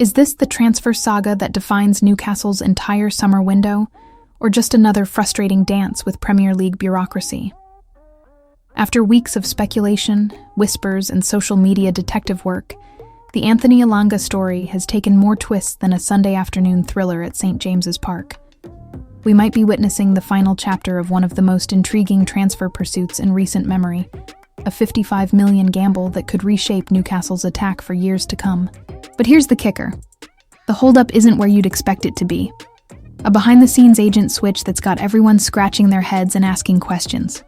Is this the transfer saga that defines Newcastle's entire summer window, or just another frustrating dance with Premier League bureaucracy? After weeks of speculation, whispers, and social media detective work, the Anthony Elanga story has taken more twists than a Sunday afternoon thriller at St. James's Park. We might be witnessing the final chapter of one of the most intriguing transfer pursuits in recent memory, a $55 million gamble that could reshape Newcastle's attack for years to come. But here's the kicker. The holdup isn't where you'd expect it to be. A behind-the-scenes agent switch that's got everyone scratching their heads and asking questions.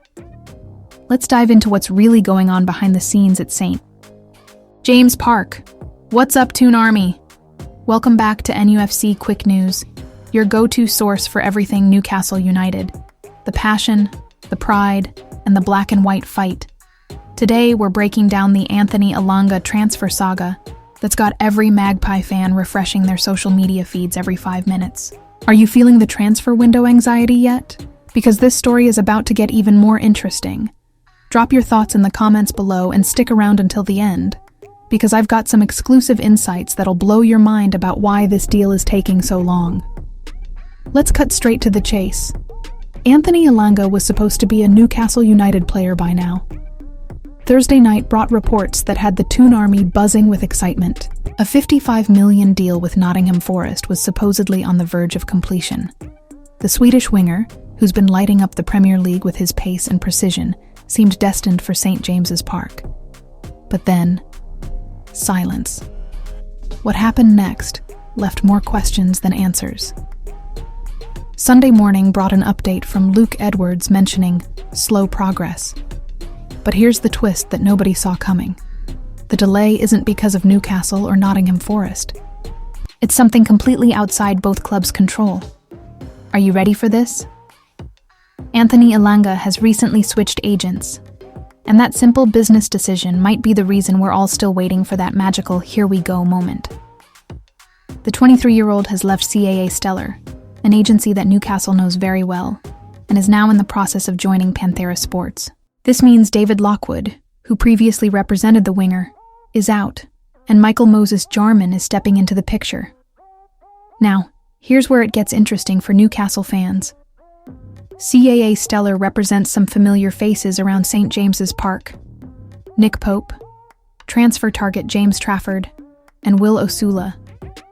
Let's dive into what's really going on behind the scenes at St. James Park. What's up, Toon Army? Welcome back to NUFC Quick News, your go-to source for everything Newcastle United. The passion, the pride, and the black and white fight. Today, we're breaking down the Anthony Elanga transfer saga that's got every Magpie fan refreshing their social media feeds every 5 minutes. Are you feeling the transfer window anxiety yet? Because this story is about to get even more interesting. Drop your thoughts in the comments below and stick around until the end, because I've got some exclusive insights that'll blow your mind about why this deal is taking so long. Let's cut straight to the chase. Anthony Elanga was supposed to be a Newcastle United player by now. Thursday night brought reports that had the Toon Army buzzing with excitement. A $55 million deal with Nottingham Forest was supposedly on the verge of completion. The Swedish winger, who's been lighting up the Premier League with his pace and precision, seemed destined for St. James's Park. But then, silence. What happened next left more questions than answers. Sunday morning brought an update from Luke Edwards mentioning slow progress. But here's the twist that nobody saw coming. The delay isn't because of Newcastle or Nottingham Forest. It's something completely outside both clubs' control. Are you ready for this? Anthony Elanga has recently switched agents, and that simple business decision might be the reason we're all still waiting for that magical here we go moment. The 23-year-old has left CAA Stellar, an agency that Newcastle knows very well, and is now in the process of joining Panthera Sports. This means David Lockwood, who previously represented the winger, is out, and Michael Moses Jarman is stepping into the picture. Now, here's where it gets interesting for Newcastle fans. CAA Stellar represents some familiar faces around St. James's Park. Nick Pope, transfer target James Trafford, and Will Osula,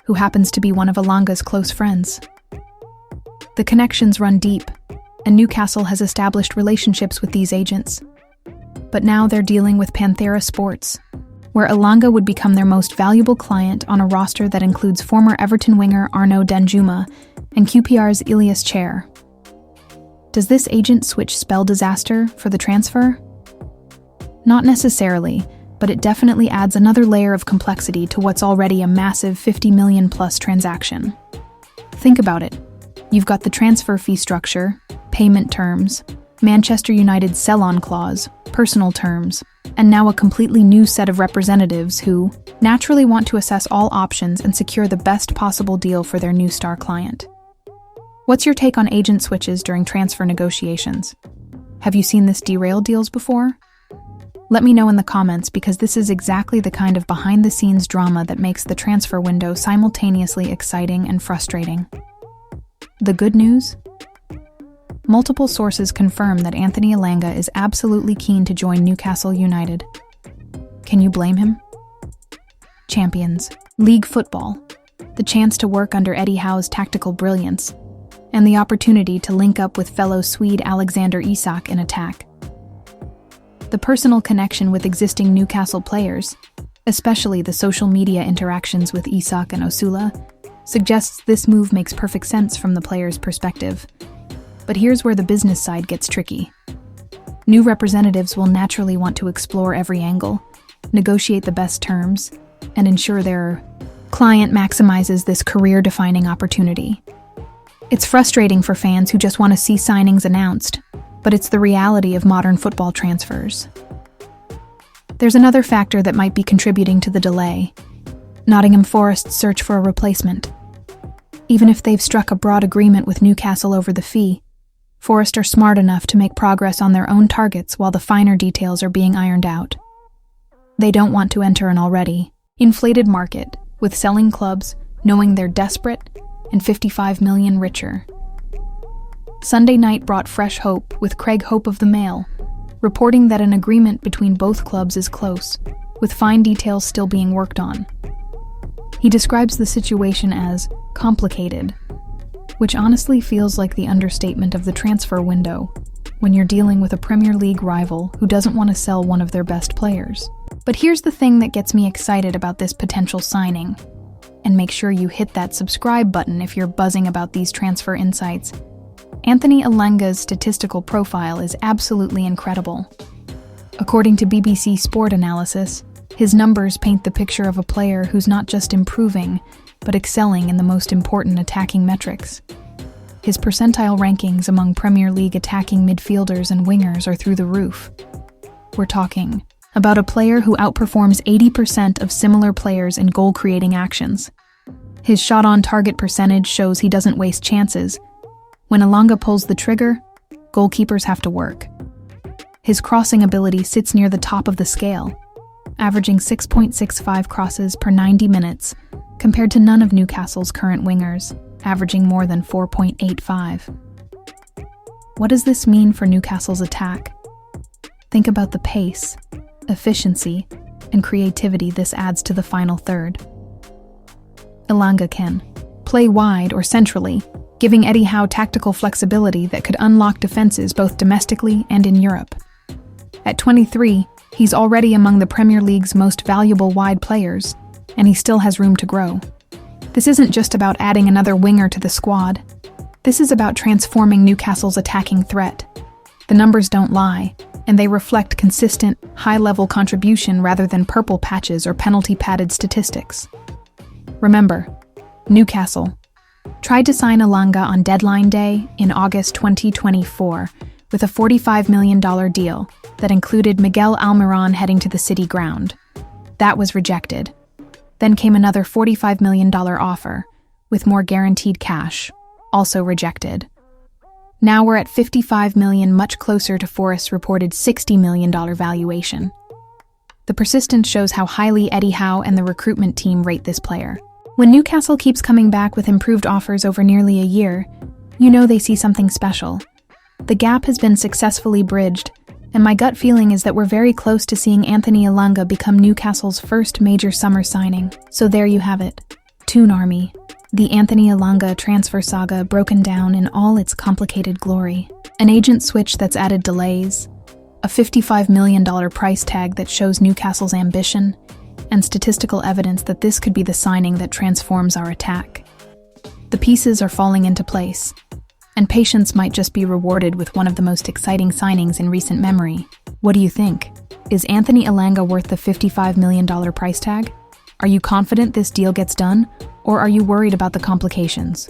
who happens to be one of Elanga's close friends. The connections run deep, and Newcastle has established relationships with these agents. But now they're dealing with Panthera Sports, where Elanga would become their most valuable client on a roster that includes former Everton winger Arnaud Danjuma and QPR's Ilias Chair. Does this agent switch spell disaster for the transfer? Not necessarily, but it definitely adds another layer of complexity to what's already a massive $50 million plus transaction. Think about it. You've got the transfer fee structure, payment terms, Manchester United's sell-on clause, personal terms, and now a completely new set of representatives who naturally want to assess all options and secure the best possible deal for their new star client. What's your take on agent switches during transfer negotiations? Have you seen this derail deals before? Let me know in the comments, because this is exactly the kind of behind-the-scenes drama that makes the transfer window simultaneously exciting and frustrating. The good news? Multiple sources confirm that Anthony Elanga is absolutely keen to join Newcastle United. Can you blame him? Champions, League football, the chance to work under Eddie Howe's tactical brilliance, and the opportunity to link up with fellow Swede Alexander Isak in attack. The personal connection with existing Newcastle players, especially the social media interactions with Isak and Osula, suggests this move makes perfect sense from the player's perspective. But here's where the business side gets tricky. New representatives will naturally want to explore every angle, negotiate the best terms, and ensure their client maximizes this career-defining opportunity. It's frustrating for fans who just want to see signings announced, but it's the reality of modern football transfers. There's another factor that might be contributing to the delay: Nottingham Forest's search for a replacement. Even if they've struck a broad agreement with Newcastle over the fee, Forest are smart enough to make progress on their own targets while the finer details are being ironed out. They don't want to enter an already inflated market with selling clubs knowing they're desperate and 55 million richer. Sunday night brought fresh hope with Craig Hope of the Mail, reporting that an agreement between both clubs is close, with fine details still being worked on. He describes the situation as complicated, which honestly feels like the understatement of the transfer window when you're dealing with a Premier League rival who doesn't want to sell one of their best players. But here's the thing that gets me excited about this potential signing. And make sure you hit that subscribe button if you're buzzing about these transfer insights. Anthony Elanga's statistical profile is absolutely incredible. According to BBC Sport Analysis, his numbers paint the picture of a player who's not just improving, but excelling in the most important attacking metrics. His percentile rankings among Premier League attacking midfielders and wingers are through the roof. We're talking about a player who outperforms 80% of similar players in goal-creating actions. His shot-on-target percentage shows he doesn't waste chances. When Elanga pulls the trigger, goalkeepers have to work. His crossing ability sits near the top of the scale, averaging 6.65 crosses per 90 minutes, compared to none of Newcastle's current wingers, averaging more than 4.85. What does this mean for Newcastle's attack? Think about the pace, efficiency, and creativity this adds to the final third. Elanga can play wide or centrally, giving Eddie Howe tactical flexibility that could unlock defenses both domestically and in Europe. At 23, he's already among the Premier League's most valuable wide players, and he still has room to grow. This isn't just about adding another winger to the squad. This is about transforming Newcastle's attacking threat. The numbers don't lie, and they reflect consistent, high-level contribution rather than purple patches or penalty-padded statistics. Remember, Newcastle tried to sign Elanga on deadline day in August 2024 with a $45 million deal that included Miguel Almiron heading to the City ground. That was rejected. Then came another $45 million offer, with more guaranteed cash, also rejected. Now we're at $55 million, much closer to Forest's reported $60 million valuation. The persistence shows how highly Eddie Howe and the recruitment team rate this player. When Newcastle keeps coming back with improved offers over nearly a year, you know they see something special. The gap has been successfully bridged, and my gut feeling is that we're very close to seeing Anthony Elanga become Newcastle's first major summer signing. So there you have it. Toon Army. The Anthony Elanga transfer saga broken down in all its complicated glory. An agent switch that's added delays, a $55 million price tag that shows Newcastle's ambition, and statistical evidence that this could be the signing that transforms our attack. The pieces are falling into place, and patience might just be rewarded with one of the most exciting signings in recent memory. What do you think? Is Anthony Elanga worth the $55 million price tag? Are you confident this deal gets done, or are you worried about the complications?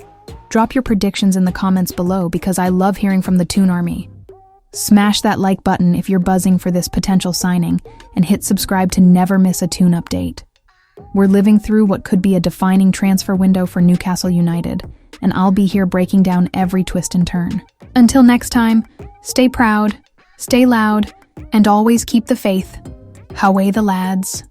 Drop your predictions in the comments below because I love hearing from the Toon Army. Smash that like button if you're buzzing for this potential signing, and hit subscribe to never miss a Toon update. We're living through what could be a defining transfer window for Newcastle United, and I'll be here breaking down every twist and turn. Until next time, stay proud, stay loud, and always keep the faith. Howay the lads.